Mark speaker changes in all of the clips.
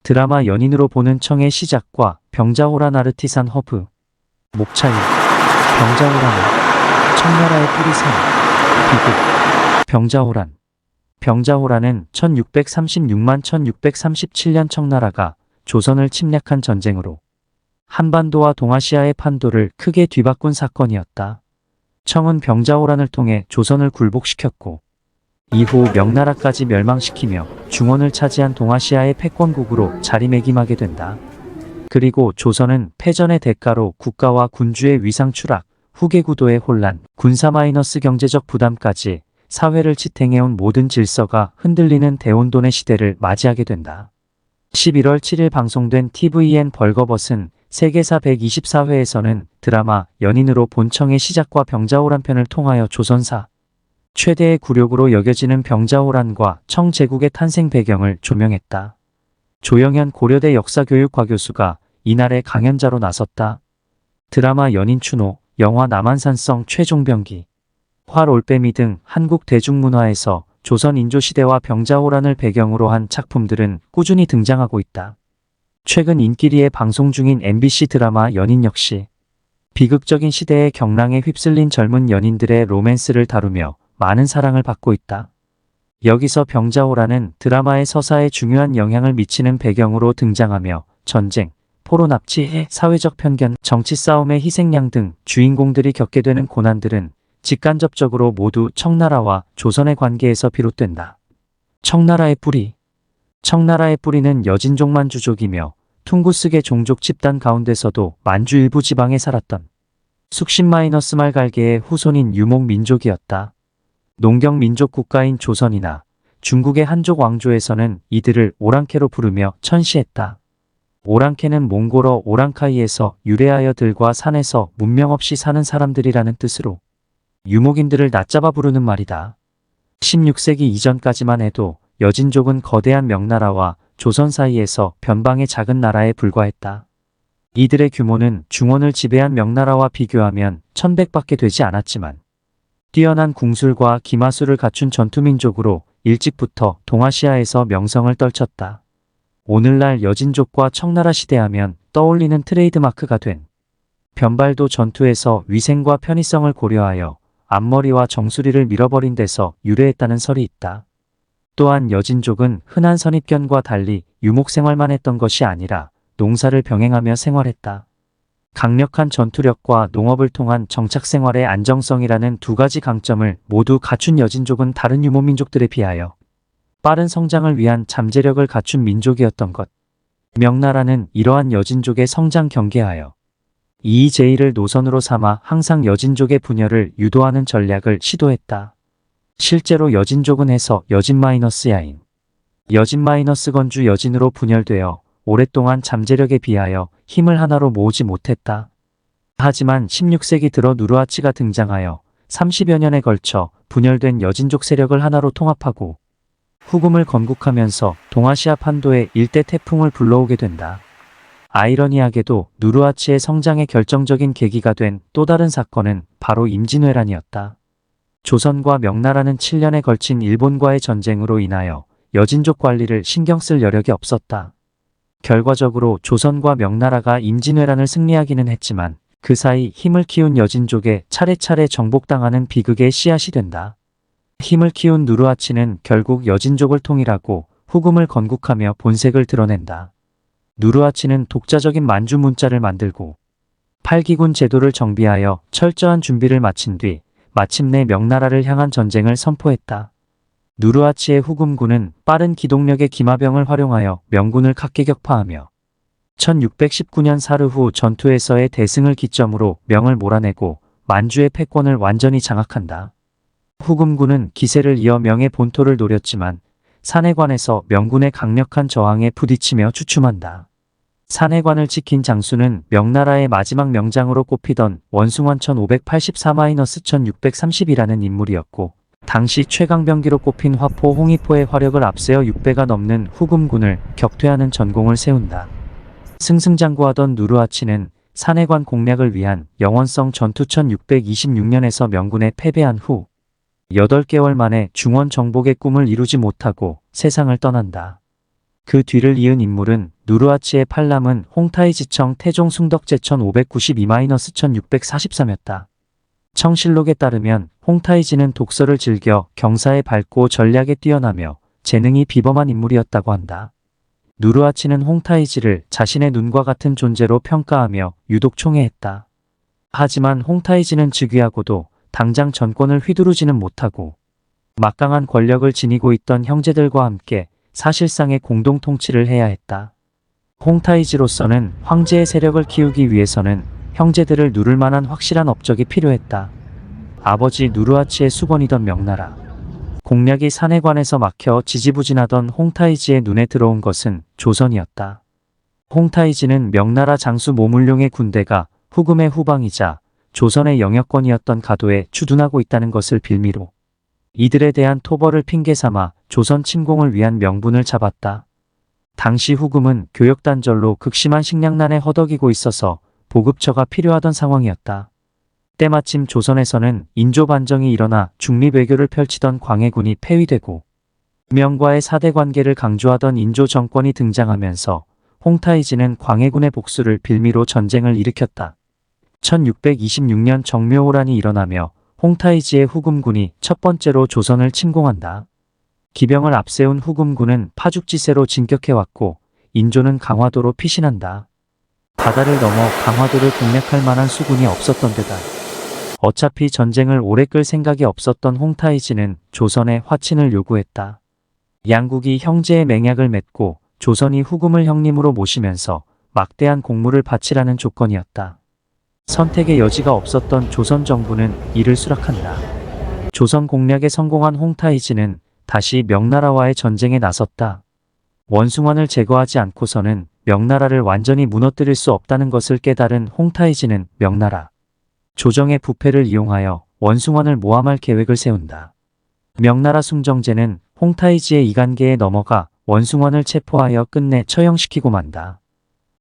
Speaker 1: 드라마 연인으로 보는 청의 시작과 병자호란 아르티산 허브. 목차이. 병자호란은 청나라의 뿌리 샘. 비극. 병자호란. 병자호란은 1636만 1637년 청나라가 조선을 침략한 전쟁으로 한반도와 동아시아의 판도를 크게 뒤바꾼 사건이었다. 청은 병자호란을 통해 조선을 굴복시켰고 이후 명나라까지 멸망시키며 중원을 차지한 동아시아의 패권국으로 자리매김하게 된다. 그리고 조선은 패전의 대가로 국가와 군주의 위상 추락, 후계 구도의 혼란, 군사 마이너스 경제적 부담까지 사회를 지탱해온 모든 질서가 흔들리는 대혼돈의 시대를 맞이하게 된다. 11월 7일 방송된 tvN 벌거벗은 세계사 124회에서는 드라마 연인으로 본 청의 시작과 병자호란 편을 통하여 조선사 최대의 굴욕으로 여겨지는 병자호란과 청 제국의 탄생 배경을 조명했다. 조영현 고려대 역사교육과 교수가 이날의 강연자로 나섰다. 드라마 연인 추노, 영화 남한산성 최종병기, 활 올빼미 등 한국 대중문화에서 조선 인조시대와 병자호란을 배경으로 한 작품들은 꾸준히 등장하고 있다. 최근 인기리에 방송 중인 MBC 드라마 연인 역시 비극적인 시대의 경랑에 휩쓸린 젊은 연인들의 로맨스를 다루며 많은 사랑을 받고 있다. 여기서 병자호란은 드라마의 서사에 중요한 영향을 미치는 배경으로 등장하며 전쟁, 포로 납치, 사회적 편견, 정치 싸움의 희생양 등 주인공들이 겪게 되는 고난들은 직간접적으로 모두 청나라와 조선의 관계에서 비롯된다. 청나라의 뿌리. 청나라의 뿌리는 여진족 만주족이며 퉁구스계 종족 집단 가운데서도 만주 일부 지방에 살았던 숙신-말 갈개의 후손인 유목민족이었다. 농경민족 국가인 조선이나 중국의 한족 왕조에서는 이들을 오랑캐로 부르며 천시했다. 오랑캐는 몽골어 오랑카이에서 유래하여 들과 산에서 문명 없이 사는 사람들이라는 뜻으로 유목인들을 낮잡아 부르는 말이다. 16세기 이전까지만 해도 여진족은 거대한 명나라와 조선 사이에서 변방의 작은 나라에 불과했다. 이들의 규모는 중원을 지배한 명나라와 비교하면 1100밖에 되지 않았지만 뛰어난 궁술과 기마술을 갖춘 전투민족으로 일찍부터 동아시아에서 명성을 떨쳤다. 오늘날 여진족과 청나라 시대하면 떠올리는 트레이드마크가 된 변발도 전투에서 위생과 편의성을 고려하여 앞머리와 정수리를 밀어버린 데서 유래했다는 설이 있다. 또한 여진족은 흔한 선입견과 달리 유목생활만 했던 것이 아니라 농사를 병행하며 생활했다. 강력한 전투력과 농업을 통한 정착생활의 안정성이라는 두 가지 강점을 모두 갖춘 여진족은 다른 유목민족들에 비하여 빠른 성장을 위한 잠재력을 갖춘 민족이었던 것. 명나라는 이러한 여진족의 성장 경계하여 이의제의를 노선으로 삼아 항상 여진족의 분열을 유도하는 전략을 시도했다. 실제로 여진족은 해서 여진-야인, 여진-건주 여진으로 분열되어 오랫동안 잠재력에 비하여 힘을 하나로 모으지 못했다. 하지만 16세기 들어 누르하치가 등장하여 30여 년에 걸쳐 분열된 여진족 세력을 하나로 통합하고 후금을 건국하면서 동아시아 판도에 일대 태풍을 불러오게 된다. 아이러니하게도 누르하치의 성장에 결정적인 계기가 된 또 다른 사건은 바로 임진왜란이었다. 조선과 명나라는 7년에 걸친 일본과의 전쟁으로 인하여 여진족 관리를 신경 쓸 여력이 없었다. 결과적으로 조선과 명나라가 임진왜란을 승리하기는 했지만 그 사이 힘을 키운 여진족에 차례차례 정복당하는 비극의 씨앗이 된다. 힘을 키운 누르하치는 결국 여진족을 통일하고 후금을 건국하며 본색을 드러낸다. 누르하치는 독자적인 만주 문자를 만들고 8기군 제도를 정비하여 철저한 준비를 마친 뒤 마침내 명나라를 향한 전쟁을 선포했다. 누르하치의 후금군은 빠른 기동력의 기마병을 활용하여 명군을 각계격파하며 1619년 사르후 전투에서의 대승을 기점으로 명을 몰아내고 만주의 패권을 완전히 장악한다. 후금군은 기세를 이어 명의 본토를 노렸지만 산해관에서 명군의 강력한 저항에 부딪히며 주춤한다. 산해관을 지킨 장수는 명나라의 마지막 명장으로 꼽히던 원숭원 1584-1630이라는 인물이었고 당시 최강병기로 꼽힌 화포 홍의포의 화력을 앞세워 6배가 넘는 후금군을 격퇴하는 전공을 세운다. 승승장구하던 누르하치는 산해관 공략을 위한 영원성 전투 1626년에서 명군에 패배한 후 8개월 만에 중원 정복의 꿈을 이루지 못하고 세상을 떠난다. 그 뒤를 이은 인물은 누르하치의 팔남은 홍타이지청 태종 숭덕제천 592-1643이었다. 청실록에 따르면 홍타이지는 독서를 즐겨 경사에 밝고 전략에 뛰어나며 재능이 비범한 인물이었다고 한다. 누르하치는 홍타이지를 자신의 눈과 같은 존재로 평가하며 유독 총애했다. 하지만 홍타이지는 즉위하고도 당장 정권을 휘두르지는 못하고 막강한 권력을 지니고 있던 형제들과 함께 사실상의 공동 통치를 해야 했다. 홍타이지로서는 황제의 세력을 키우기 위해서는 형제들을 누를 만한 확실한 업적이 필요했다. 아버지 누르하치의 수건이던 명나라. 공략이 산해관에서 막혀 지지부진하던 홍타이지의 눈에 들어온 것은 조선이었다. 홍타이지는 명나라 장수 모물룡의 군대가 후금의 후방이자 조선의 영역권이었던 가도에 주둔하고 있다는 것을 빌미로 이들에 대한 토벌을 핑계삼아 조선 침공을 위한 명분을 잡았다. 당시 후금은 교역단절로 극심한 식량난에 허덕이고 있어서 보급처가 필요하던 상황이었다. 때마침 조선에서는 인조반정이 일어나 중립외교를 펼치던 광해군이 폐위되고 명과의 사대 관계를 강조하던 인조 정권이 등장하면서 홍타이지는 광해군의 복수를 빌미로 전쟁을 일으켰다. 1626년 정묘호란이 일어나며 홍타이지의 후금군이 첫 번째로 조선을 침공한다. 기병을 앞세운 후금군은 파죽지세로 진격해왔고 인조는 강화도로 피신한다. 바다를 넘어 강화도를 공략할 만한 수군이 없었던 데다 어차피 전쟁을 오래 끌 생각이 없었던 홍타이지는 조선에 화친을 요구했다. 양국이 형제의 맹약을 맺고 조선이 후금을 형님으로 모시면서 막대한 공물을 바치라는 조건이었다. 선택의 여지가 없었던 조선 정부는 이를 수락한다. 조선 공략에 성공한 홍타이지는 다시 명나라와의 전쟁에 나섰다. 원숭환을 제거하지 않고서는 명나라를 완전히 무너뜨릴 수 없다는 것을 깨달은 홍타이지는 명나라 조정의 부패를 이용하여 원숭환을 모함할 계획을 세운다. 명나라 숭정제는 홍타이지의 이간계에 넘어가 원숭환을 체포하여 끝내 처형시키고 만다.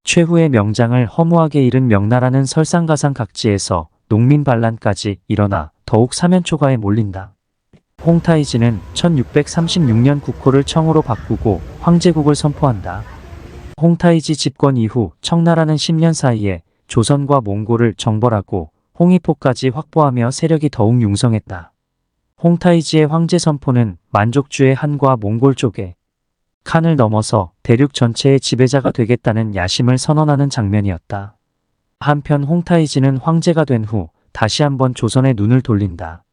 Speaker 1: 최후의 명장을 허무하게 잃은 명나라는 설상가상 각지에서 농민 반란까지 일어나 더욱 사면초가에 몰린다. 홍타이지는 1636년 국호를 청으로 바꾸고 황제국을 선포한다. 홍타이지 집권 이후 청나라는 10년 사이에 조선과 몽골을 정벌하고 홍의포까지 확보하며 세력이 더욱 융성했다. 홍타이지의 황제 선포는 만족주의 한과 몽골 쪽에 칸을 넘어서 대륙 전체의 지배자가 되겠다는 야심을 선언하는 장면이었다. 한편 홍타이지는 황제가 된 후 다시 한번 조선에 눈을 돌린다.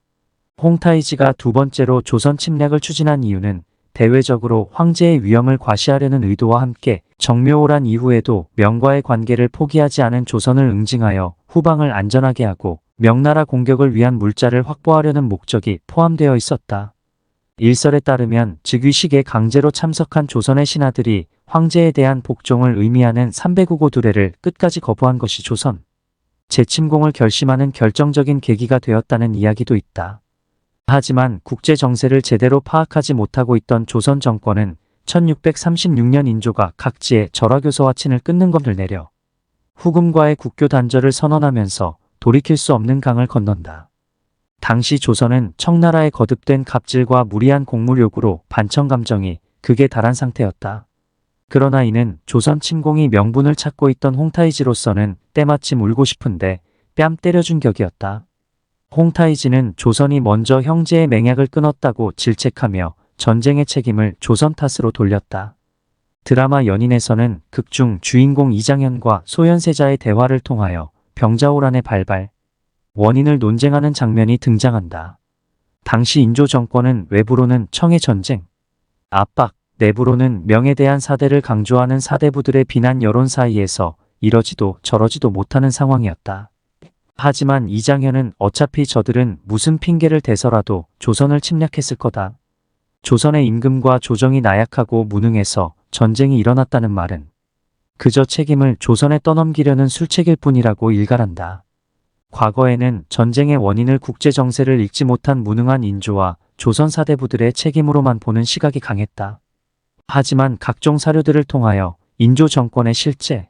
Speaker 1: 홍타이지가 두 번째로 조선 침략을 추진한 이유는 대외적으로 황제의 위엄을 과시하려는 의도와 함께 정묘호란 이후에도 명과의 관계를 포기하지 않은 조선을 응징하여 후방을 안전하게 하고 명나라 공격을 위한 물자를 확보하려는 목적이 포함되어 있었다. 일설에 따르면 즉위식에 강제로 참석한 조선의 신하들이 황제에 대한 복종을 의미하는 305고 두례를 끝까지 거부한 것이 조선 재침공을 결심하는 결정적인 계기가 되었다는 이야기도 있다. 하지만 국제 정세를 제대로 파악하지 못하고 있던 조선 정권은 1636년 인조가 각지에 절화교서 화친을 끊는 것을 내려 후금과의 국교 단절을 선언하면서 돌이킬 수 없는 강을 건넌다. 당시 조선은 청나라의 거듭된 갑질과 무리한 공물 요구로 반청 감정이 극에 달한 상태였다. 그러나 이는 조선 침공이 명분을 찾고 있던 홍타이지로서는 때마침 울고 싶은데 뺨 때려준 격이었다. 홍타이지는 조선이 먼저 형제의 맹약을 끊었다고 질책하며 전쟁의 책임을 조선 탓으로 돌렸다. 드라마 연인에서는 극중 주인공 이장현과 소현세자의 대화를 통하여 병자호란의 발발, 원인을 논쟁하는 장면이 등장한다. 당시 인조 정권은 외부로는 청의 전쟁, 압박, 내부로는 명에 대한 사대를 강조하는 사대부들의 비난 여론 사이에서 이러지도 저러지도 못하는 상황이었다. 하지만 이장현은 어차피 저들은 무슨 핑계를 대서라도 조선을 침략했을 거다. 조선의 임금과 조정이 나약하고 무능해서 전쟁이 일어났다는 말은 그저 책임을 조선에 떠넘기려는 술책일 뿐이라고 일갈한다. 과거에는 전쟁의 원인을 국제정세를 읽지 못한 무능한 인조와 조선 사대부들의 책임으로만 보는 시각이 강했다. 하지만 각종 사료들을 통하여 인조 정권의 실제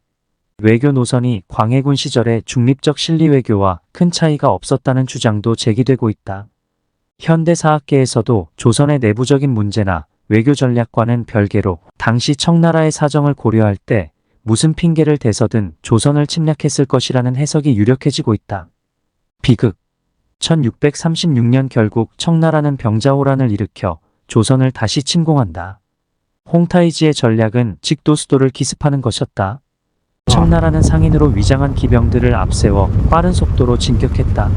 Speaker 1: 외교 노선이 광해군 시절의 중립적 실리외교와 큰 차이가 없었다는 주장도 제기되고 있다. 현대사학계에서도 조선의 내부적인 문제나 외교 전략과는 별개로 당시 청나라의 사정을 고려할 때 무슨 핑계를 대서든 조선을 침략했을 것이라는 해석이 유력해지고 있다. 비극 1636년 결국 청나라는 병자호란을 일으켜 조선을 다시 침공한다. 홍타이지의 전략은 직도수도를 기습하는 것이었다. 청나라는 상인으로 위장한 기병들을 앞세워 빠른 속도로 진격했다.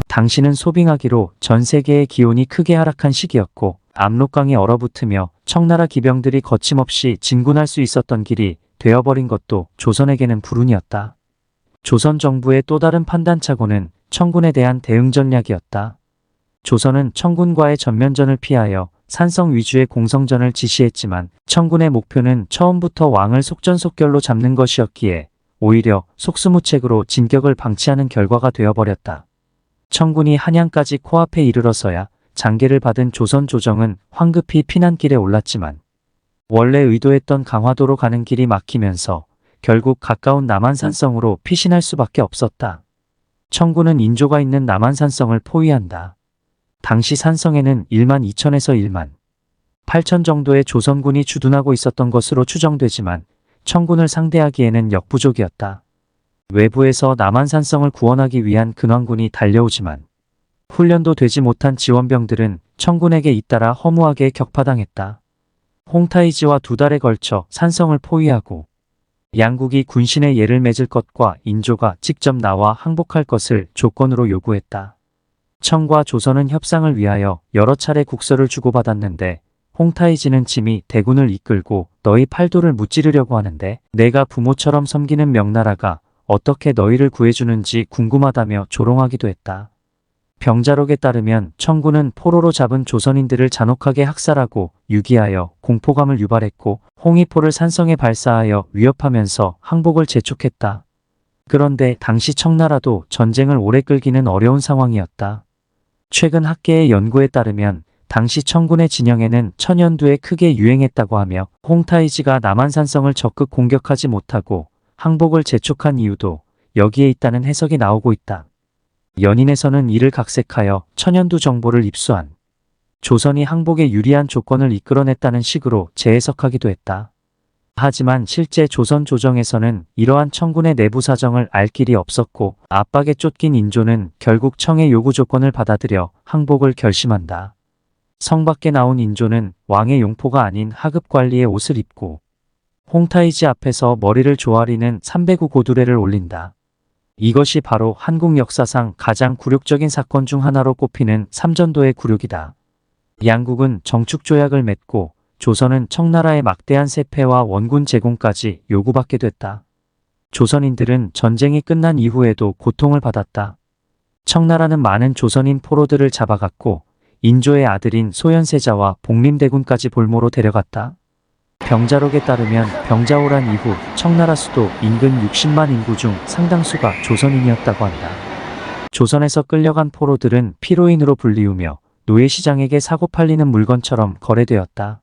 Speaker 1: 당시는 소빙하기로 전 세계의 기온이 크게 하락한 시기였고 압록강이 얼어붙으며 청나라 기병들이 거침없이 진군할 수 있었던 길이 되어버린 것도 조선에게는 불운이었다. 조선 정부의 또 다른 판단착오는 청군에 대한 대응 전략이었다. 조선은 청군과의 전면전을 피하여 산성 위주의 공성전을 지시했지만 청군의 목표는 처음부터 왕을 속전속결로 잡는 것이었기에 오히려 속수무책으로 진격을 방치하는 결과가 되어버렸다. 청군이 한양까지 코앞에 이르러서야 장계를 받은 조선 조정은 황급히 피난길에 올랐지만 원래 의도했던 강화도로 가는 길이 막히면서 결국 가까운 남한산성으로 피신할 수밖에 없었다. 청군은 인조가 있는 남한산성을 포위한다. 당시 산성에는 1만 2천에서 1만 8천 정도의 조선군이 주둔하고 있었던 것으로 추정되지만 청군을 상대하기에는 역부족이었다. 외부에서 남한산성을 구원하기 위한 근황군이 달려오지만 훈련도 되지 못한 지원병들은 청군에게 잇따라 허무하게 격파당했다. 홍타이지와 2달에 걸쳐 산성을 포위하고 양국이 군신의 예를 맺을 것과 인조가 직접 나와 항복할 것을 조건으로 요구했다. 청과 조선은 협상을 위하여 여러 차례 국서를 주고받았는데 홍타이지는 짐이 대군을 이끌고 너희 팔도를 무찌르려고 하는데 내가 부모처럼 섬기는 명나라가 어떻게 너희를 구해주는지 궁금하다며 조롱하기도 했다. 병자록에 따르면 청군은 포로로 잡은 조선인들을 잔혹하게 학살하고 유기하여 공포감을 유발했고 홍위포를 산성에 발사하여 위협하면서 항복을 재촉했다. 그런데 당시 청나라도 전쟁을 오래 끌기는 어려운 상황이었다. 최근 학계의 연구에 따르면 당시 청군의 진영에는 천연두에 크게 유행했다고 하며 홍타이지가 남한산성을 적극 공격하지 못하고 항복을 재촉한 이유도 여기에 있다는 해석이 나오고 있다. 연인에서는 이를 각색하여 천연두 정보를 입수한 조선이 항복에 유리한 조건을 이끌어냈다는 식으로 재해석하기도 했다. 하지만 실제 조선 조정에서는 이러한 청군의 내부 사정을 알 길이 없었고 압박에 쫓긴 인조는 결국 청의 요구 조건을 받아들여 항복을 결심한다. 성 밖에 나온 인조는 왕의 용포가 아닌 하급 관리의 옷을 입고 홍타이지 앞에서 머리를 조아리는 309 고두레를 올린다. 이것이 바로 한국 역사상 가장 굴욕적인 사건 중 하나로 꼽히는 삼전도의 굴욕이다. 양국은 정축조약을 맺고 조선은 청나라의 막대한 세패와 원군 제공까지 요구받게 됐다. 조선인들은 전쟁이 끝난 이후에도 고통을 받았다. 청나라는 많은 조선인 포로들을 잡아갔고 인조의 아들인 소현세자와 복림대군까지 볼모로 데려갔다. 병자록에 따르면 병자호란 이후 청나라 수도 인근 60만 인구 중 상당수가 조선인이었다고 한다. 조선에서 끌려간 포로들은 피로인으로 불리우며 노예시장에게 사고 팔리는 물건처럼 거래되었다.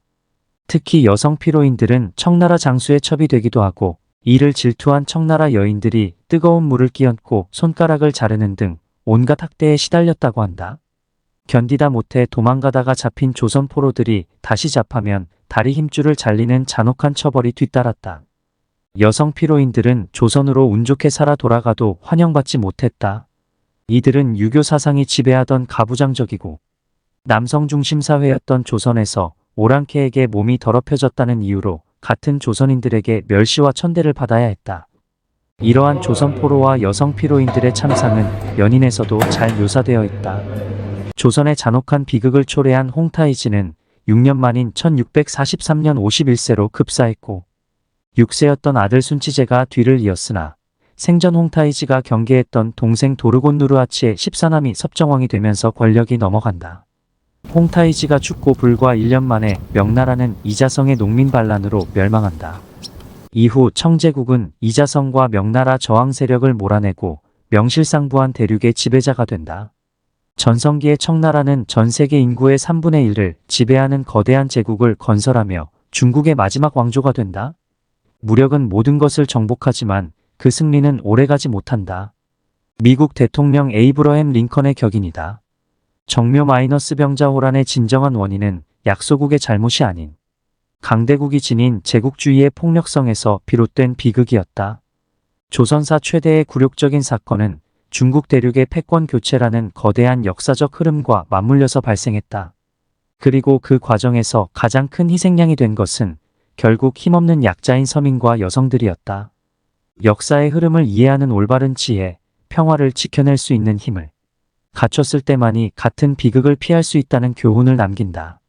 Speaker 1: 특히 여성 피로인들은 청나라 장수의 첩이 되기도 하고 이를 질투한 청나라 여인들이 뜨거운 물을 끼얹고 손가락을 자르는 등 온갖 학대에 시달렸다고 한다. 견디다 못해 도망가다가 잡힌 조선 포로들이 다시 잡하면 다리 힘줄을 잘리는 잔혹한 처벌이 뒤따랐다. 여성 피로인들은 조선으로 운 좋게 살아 돌아가도 환영받지 못했다. 이들은 유교 사상이 지배하던 가부장적이고 남성 중심 사회였던 조선에서 오랑캐에게 몸이 더럽혀졌다는 이유로 같은 조선인들에게 멸시와 천대를 받아야 했다. 이러한 조선 포로와 여성 피로인들의 참상은 연인에서도 잘 묘사되어 있다. 조선의 잔혹한 비극을 초래한 홍타이지는 6년 만인 1643년 51세로 급사했고 6세였던 아들 순치제가 뒤를 이었으나 생전 홍타이지가 경계했던 동생 도르곤 누르하치의 14남이 섭정왕이 되면서 권력이 넘어간다. 홍타이지가 죽고 불과 1년 만에 명나라는 이자성의 농민 반란으로 멸망한다. 이후 청제국은 이자성과 명나라 저항 세력을 몰아내고 명실상부한 대륙의 지배자가 된다. 전성기의 청나라는 전 세계 인구의 3분의 1을 지배하는 거대한 제국을 건설하며 중국의 마지막 왕조가 된다. 무력은 모든 것을 정복하지만 그 승리는 오래가지 못한다. 미국 대통령 에이브러햄 링컨의 격인이다. 정묘 마이너스 병자호란의 진정한 원인은 약소국의 잘못이 아닌 강대국이 지닌 제국주의의 폭력성에서 비롯된 비극이었다. 조선사 최대의 굴욕적인 사건은 중국 대륙의 패권 교체라는 거대한 역사적 흐름과 맞물려서 발생했다. 그리고 그 과정에서 가장 큰 희생양이 된 것은 결국 힘없는 약자인 서민과 여성들이었다. 역사의 흐름을 이해하는 올바른 지혜, 평화를 지켜낼 수 있는 힘을 갖췄을 때만이 같은 비극을 피할 수 있다는 교훈을 남긴다.